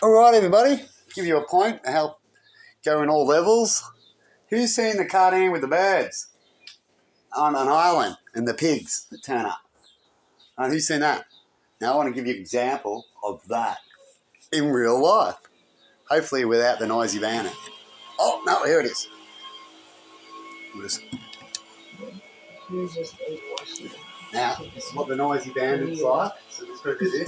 All right, everybody. Give you a point to help go in all levels. Who's seen the cartoon with the birds on an island and the pigs that turn up? Who's seen that? Now I want to give you an example of that in real life. Hopefully without the noisy banner. Oh, no, here it is. Now, this is what the noisy bandit's like. So this group is this.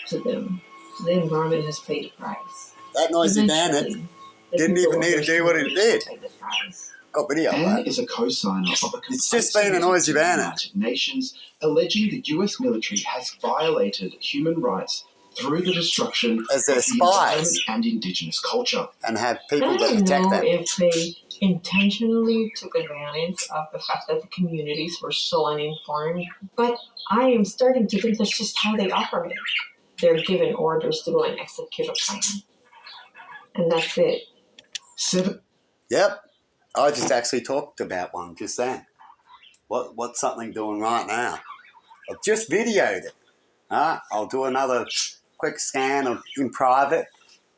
To them. So the environment has paid a price. That noisy bandit didn't even need to do what it did. Got video, Anne right? is a co-signer of a It's just been a noisy bandit. United Nations alleging the US military has violated human rights through the destruction as their of spies the and indigenous culture. And have people that protect them. I don't know if they intentionally took advantage of the fact that the communities were so uninformed, but I am starting to think that's just how they operate. They're given orders to go and execute a plan. And that's it. Yep. I just actually talked about one just then. What's something doing right now? I've just videoed it. I'll do another quick scan in private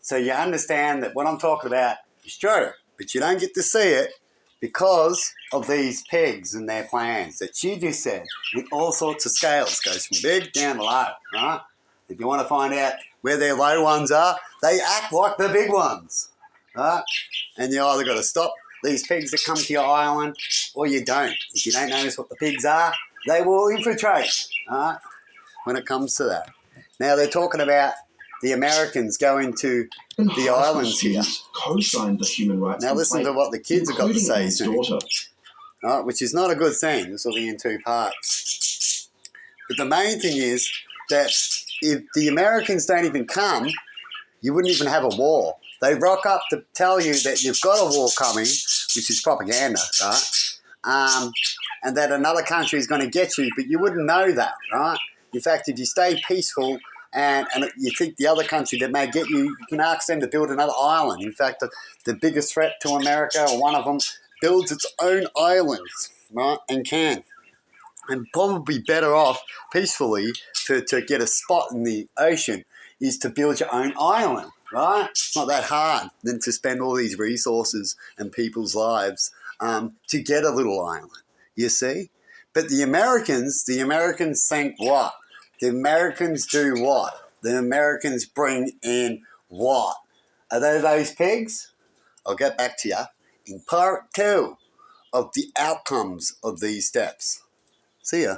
so you understand that what I'm talking about is true, but you don't get to see it because of these pigs and their plans that she just said with all sorts of scales. Goes from big down to low, right? If you want to find out where their low ones are, they act like the big ones, right? And you either got to stop these pigs that come to your island or you don't. If you don't notice what the pigs are, they will infiltrate, right? When it comes to that. Now they're talking about the Americans going to the islands here. Co-signed the human rights. Now listen to what the kids have got to say soon. Right, which is not a good thing. This will be in two parts. But the main thing is that if the Americans don't even come, you wouldn't even have a war. They rock up to tell you that you've got a war coming, which is propaganda, right? And that another country is going to get you, but you wouldn't know that, right? In fact, if you stay peaceful and you think the other country that may get you, you can ask them to build another island. In fact, the biggest threat to America, or one of them, builds its own islands, right, and can. And probably better off peacefully to get a spot in the ocean is to build your own island, right? It's not that hard than to spend all these resources and people's lives to get a little island, you see? But the Americans think what? The Americans do what? The Americans bring in what? Are they those pigs? I'll get back to you in part 2 of the outcomes of these steps. See ya.